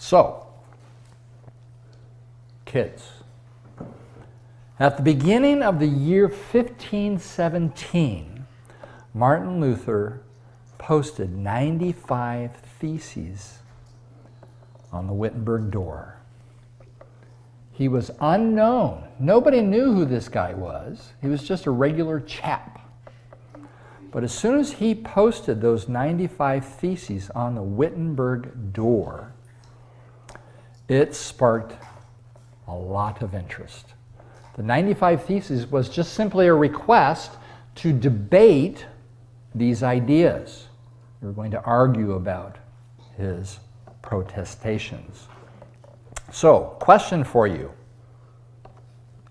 So, kids, at the beginning of the year 1517, Martin Luther posted 95 theses on the Wittenberg door. He was unknown. Nobody knew who this guy was. He was just a regular chap. But as soon as he posted those 95 theses on the Wittenberg door, it sparked a lot of interest. The 95 theses was just simply a request to debate these ideas. We were going to argue about his protestations. So, question for you.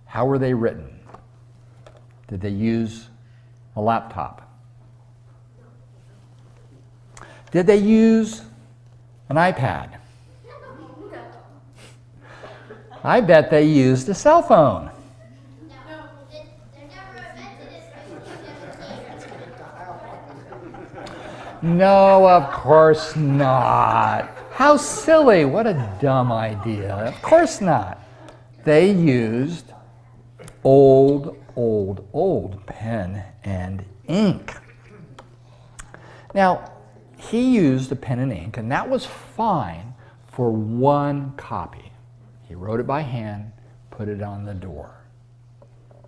How were they written? Did they use a laptop? Did they use an iPad? I bet they used a cell phone. No, of course not. How silly. What a dumb idea. Of course not. They used old pen and ink. Now, he used a pen and ink, and that was fine for one copy. He wrote it by hand, put it on the door.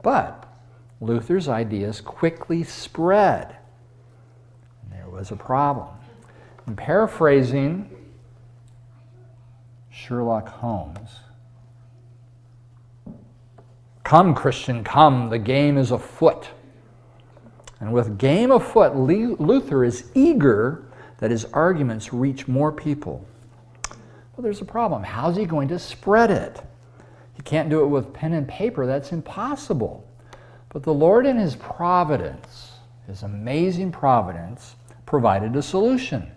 But Luther's ideas quickly spread. There was a problem. In paraphrasing Sherlock Holmes, "Come, Christian, come, the game is afoot." And with game afoot, Luther is eager that his arguments reach more people. Well, there's a problem. How's he going to spread it? He can't do it with pen and paper. That's impossible. But the Lord in his providence, his amazing providence, provided a solution.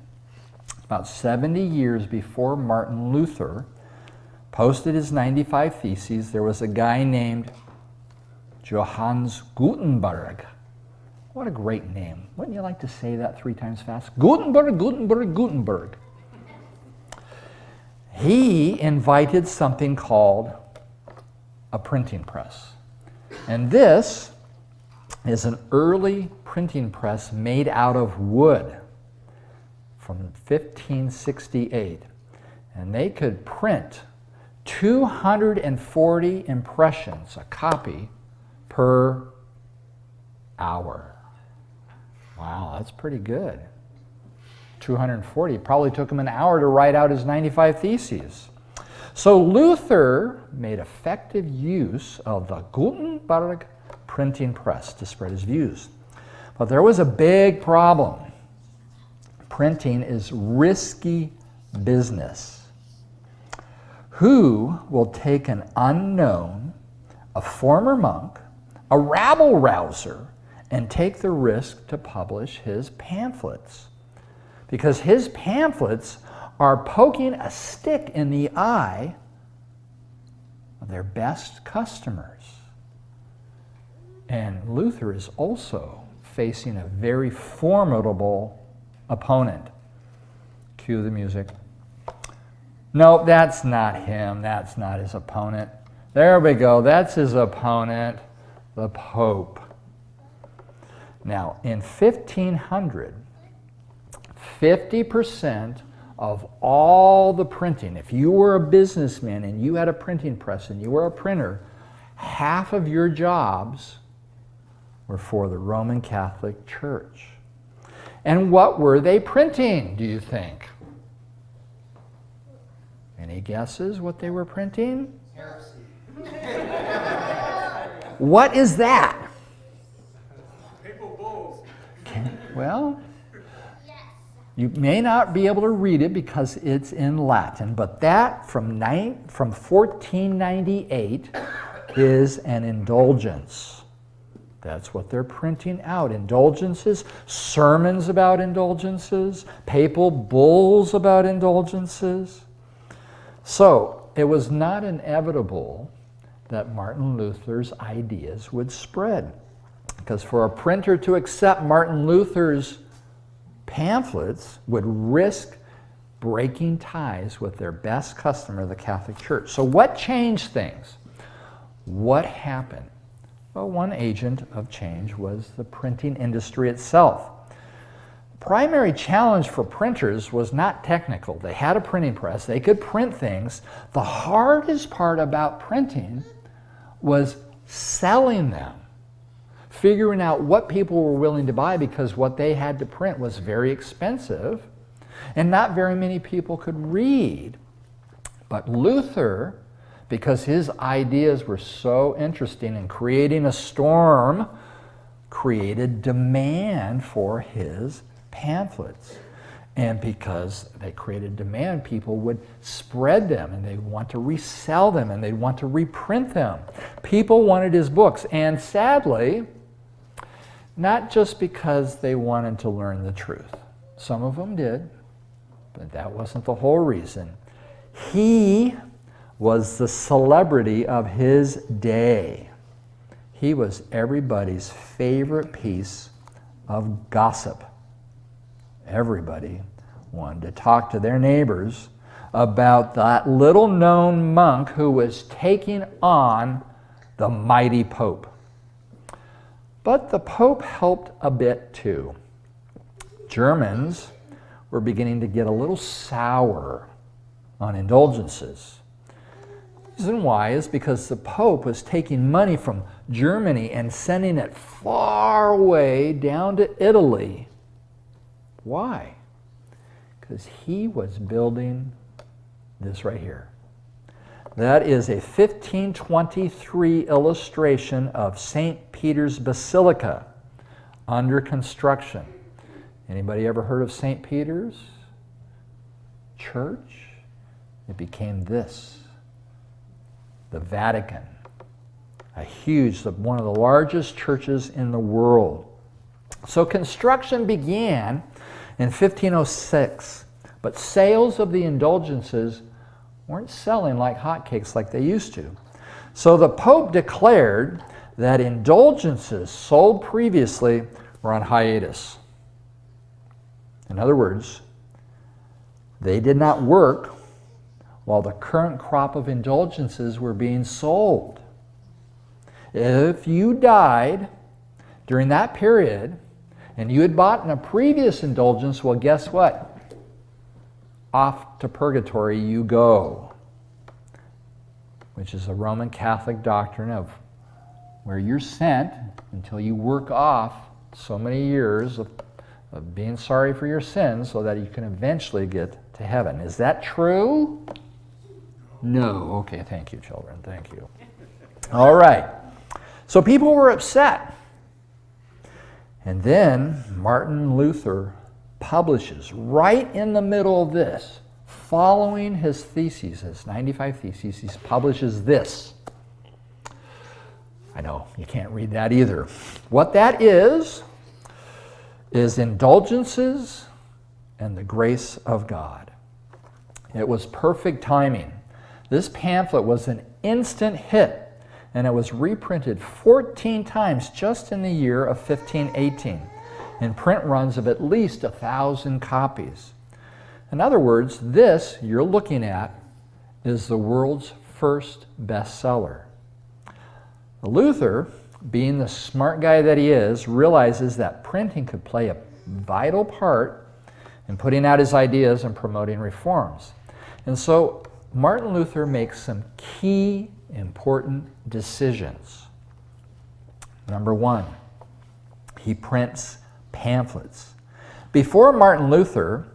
About 70 years before Martin Luther posted his 95 Theses, there was a guy named Johannes Gutenberg. What a great name. Wouldn't you like to say that 3 times fast? Gutenberg, Gutenberg, Gutenberg. He invited something called a printing press. And this is an early printing press made out of wood from 1568. And they could print 240 impressions, a copy, per hour. Wow, that's pretty good. 240. Probably took him an hour to write out his 95 Theses. So Luther made effective use of the Gutenberg printing press to spread his views. But there was a big problem. Printing is risky business. Who will take an unknown, a former monk, a rabble-rouser, and take the risk to publish his pamphlets? Because his pamphlets are poking a stick in the eye of their best customers. And Luther is also facing a very formidable opponent. Cue the music. No, that's not him. That's not his opponent. There we go. That's his opponent, the Pope. Now, in 1500, 50% of all the printing, if you were a businessman and you had a printing press and you were a printer, half of your jobs were for the Roman Catholic Church. And what were they printing, do you think? Any guesses what they were printing? Heresy. What is that? Papal bulls. Well, you may not be able to read it because it's in Latin, but that from 1498 is an indulgence. That's what they're printing out. Indulgences, sermons about indulgences, papal bulls about indulgences. So it was not inevitable that Martin Luther's ideas would spread. Because for a printer to accept Martin Luther's pamphlets would risk breaking ties with their best customer, the Catholic Church. So what changed things? What happened? Well, one agent of change was the printing industry itself. The primary challenge for printers was not technical. They had a printing press. They could print things. The hardest part about printing was selling them, figuring out what people were willing to buy, because what they had to print was very expensive and not very many people could read. But Luther, because his ideas were so interesting in creating a storm, created demand for his pamphlets. And because they created demand, people would spread them and they'd want to resell them and they'd want to reprint them. People wanted his books, and sadly, not just because they wanted to learn the truth. Some of them did, but that wasn't the whole reason. He was the celebrity of his day. He was everybody's favorite piece of gossip. Everybody wanted to talk to their neighbors about that little known monk who was taking on the mighty Pope. But the Pope helped a bit too. Germans were beginning to get a little sour on indulgences. The reason why is because the Pope was taking money from Germany and sending it far away down to Italy. Why? Because he was building this right here. That is a 1523 illustration of St. Peter's Basilica under construction. Anybody ever heard of St. Peter's Church? It became this, the Vatican, one of the largest churches in the world. So construction began in 1506, but sales of the indulgences weren't selling like hotcakes like they used to. So the Pope declared that indulgences sold previously were on hiatus. In other words, they did not work while the current crop of indulgences were being sold. If you died during that period and you had bought in a previous indulgence, well, guess what? Off to purgatory you go, which is a Roman Catholic doctrine of where you're sent until you work off so many years of being sorry for your sins so that you can eventually get to heaven. Is that true? No. Okay, thank you, children. Thank you. All right. So people were upset. And then Martin Luther publishes right in the middle of this, following his theses, his 95 theses, he publishes this. I know, you can't read that either. What that is Indulgences and the Grace of God. It was perfect timing. This pamphlet was an instant hit, and it was reprinted 14 times just in the year of 1518, in print runs of at least 1,000 copies. In other words, this you're looking at is the world's first bestseller. Luther, being the smart guy that he is, realizes that printing could play a vital part in putting out his ideas and promoting reforms. And so Martin Luther makes some key important decisions. Number one, he prints pamphlets. Before Martin Luther,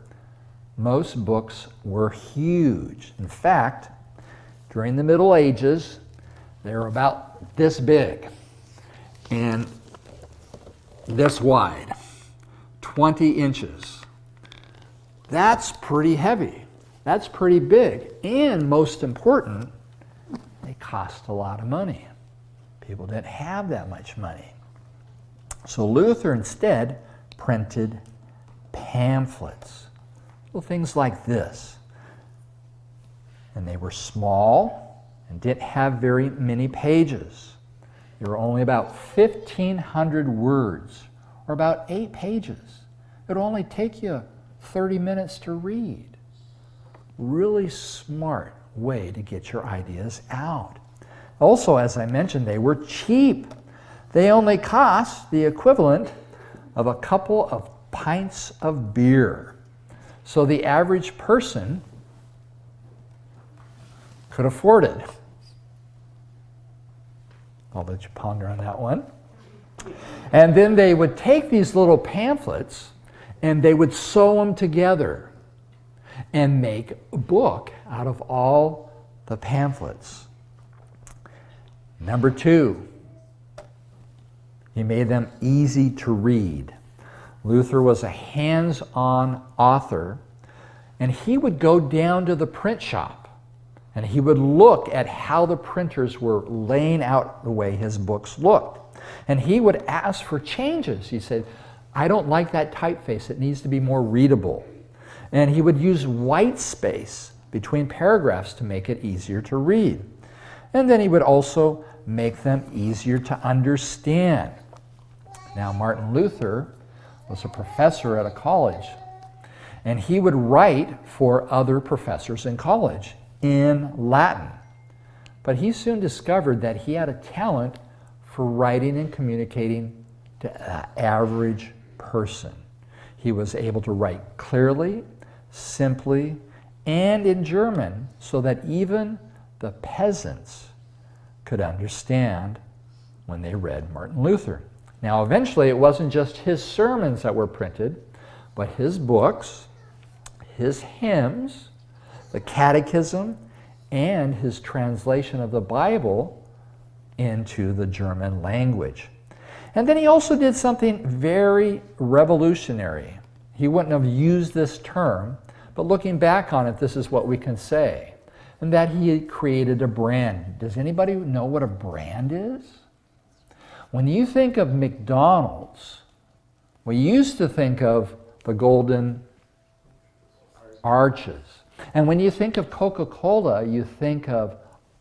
most books were huge. In fact, during the Middle Ages, they were about this big and this wide, 20 inches. That's pretty heavy. That's pretty big. And most important, they cost a lot of money. People didn't have that much money. So Luther instead printed pamphlets, little things like this. And they were small and didn't have very many pages. There were only about 1,500 words, or about 8 pages. It would only take you 30 minutes to read. really smart way to get your ideas out. Also, as I mentioned, they were cheap. They only cost the equivalent of a couple of pints of beer. So the average person could afford it. I'll let you ponder on that one. And then they would take these little pamphlets and they would sew them together and make a book out of all the pamphlets. Number 2, he made them easy to read. Luther was a hands-on author, and he would go down to the print shop and he would look at how the printers were laying out the way his books looked. And he would ask for changes. He said, I don't like that typeface. It needs to be more readable. And he would use white space between paragraphs to make it easier to read. And then he would also make them easier to understand. Now, Martin Luther was a professor at a college, and he would write for other professors in college in Latin. But he soon discovered that he had a talent for writing and communicating to the average person. He was able to write clearly, simply, and in German so that even the peasants could understand when they read Martin Luther. Now, eventually, it wasn't just his sermons that were printed, but his books, his hymns, the catechism, and his translation of the Bible into the German language. And then he also did something very revolutionary. He wouldn't have used this term, but looking back on it, this is what we can say. And that he created a brand. Does anybody know what a brand is? When you think of McDonald's, we used to think of the golden arches. And when you think of Coca-Cola, you think of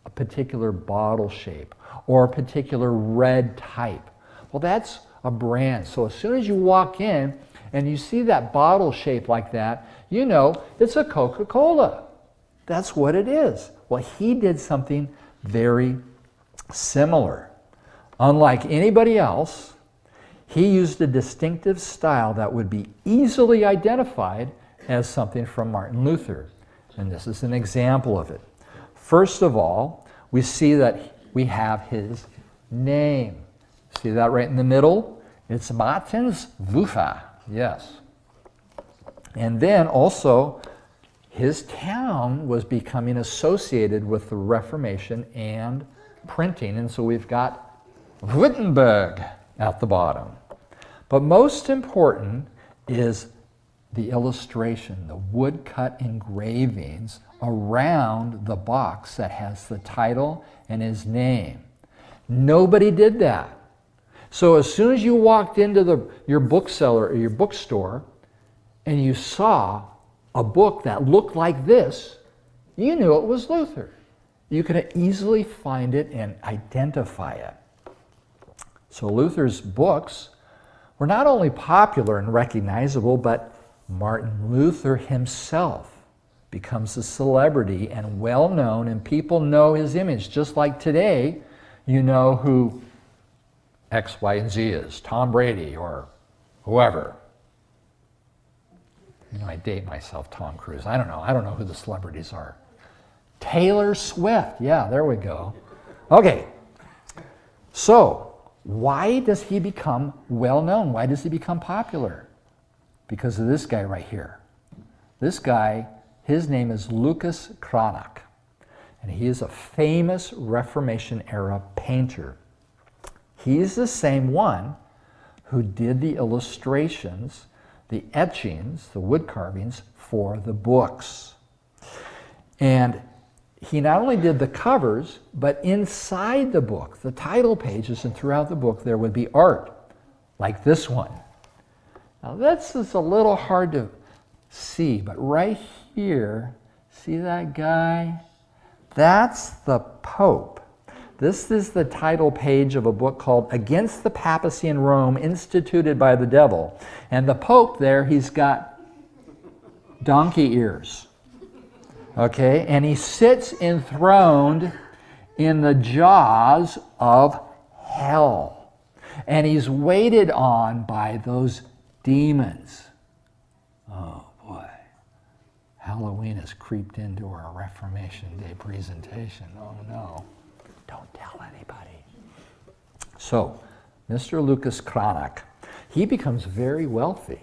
a particular bottle shape or a particular red type. Well, that's a brand. So as soon as you walk in and you see that bottle shape like that, you know it's a Coca-Cola. That's what it is. Well, he did something very similar. Unlike anybody else, he used a distinctive style that would be easily identified as something from Martin Luther. And this is an example of it. First of all, we see that we have his name. See that right in the middle? It's Martins Luther. Yes. And then also, his town was becoming associated with the Reformation and printing. And so we've got Wittenberg at the bottom. But most important is the illustration, the woodcut engravings around the box that has the title and his name. Nobody did that. So as soon as you walked into your bookseller or your bookstore and you saw a book that looked like this, you knew it was Luther. You could easily find it and identify it. So Luther's books were not only popular and recognizable, but Martin Luther himself becomes a celebrity and well known, and people know his image. Just like today, you know who X, Y, and Z is, Tom Brady or whoever. You know, I date myself, Tom Cruise. I don't know who the celebrities are. Taylor Swift. Yeah, there we go. Okay. So, why does he become well known? Why does he become popular? Because of this guy right here. This guy, his name is Lucas Cranach, and he is a famous Reformation era painter. He's the same one who did the illustrations, the etchings, the wood carvings for the books. And he not only did the covers, but inside the book, the title pages and throughout the book, there would be art, like this one. Now this is a little hard to see, but right here, see that guy? That's the Pope. This is the title page of a book called Against the Papacy in Rome, instituted by the devil. And the Pope there, he's got donkey ears. Okay, and he sits enthroned in the jaws of hell. And he's waited on by those demons. Oh boy. Halloween has creeped into our Reformation Day presentation. Oh no. Don't tell anybody. So, Mr. Lucas Cranach, he becomes very wealthy.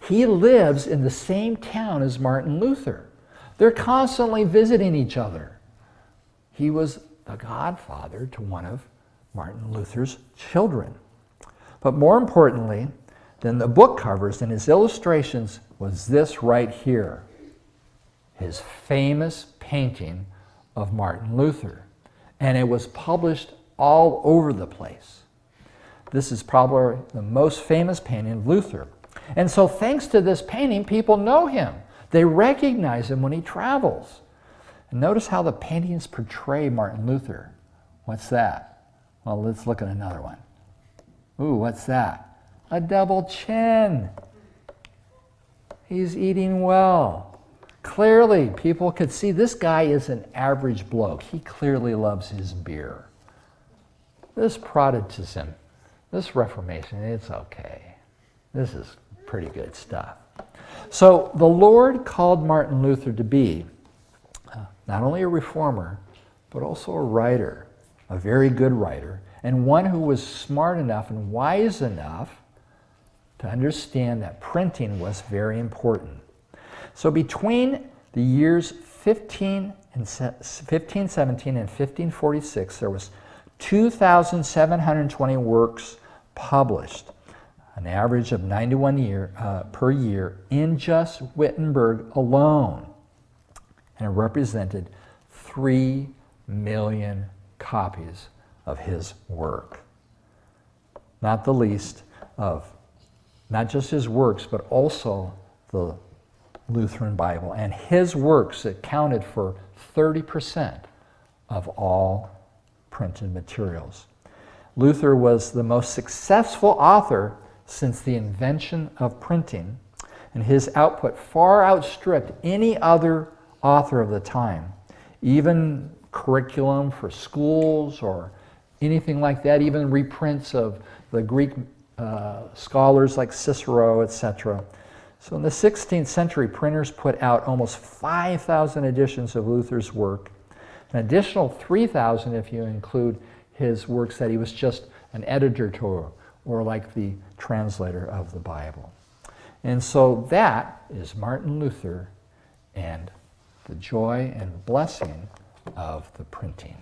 He lives in the same town as Martin Luther. They're constantly visiting each other. He was the godfather to one of Martin Luther's children. But more importantly than the book covers and his illustrations was this right here, his famous painting of Martin Luther. And it was published all over the place. This is probably the most famous painting of Luther. And so thanks to this painting, people know him. They recognize him when he travels. And notice how the paintings portray Martin Luther. What's that? Well, let's look at another one. Ooh, what's that? A double chin. He's eating well. Clearly, people could see this guy is an average bloke. He clearly loves his beer. This Protestantism, this Reformation, it's okay. This is pretty good stuff. So the Lord called Martin Luther to be not only a reformer, but also a writer, a very good writer, and one who was smart enough and wise enough to understand that printing was very important. So between the years 1517 and 1546, there was 2,720 works published, an average of 91 per year in just Wittenberg alone. And it represented 3 million copies of his work. Not the least of not just his works, but also the Lutheran Bible. And his works accounted for 30% of all printed materials. Luther was the most successful author since the invention of printing, and his output far outstripped any other author of the time. Even curriculum for schools or anything like that, even reprints of the Greek scholars like Cicero, etc. So in the 16th century, printers put out almost 5,000 editions of Luther's work, an additional 3,000 if you include his works that he was just an editor to, or like the translator of the Bible. And so that is Martin Luther and the joy and blessing of the printing.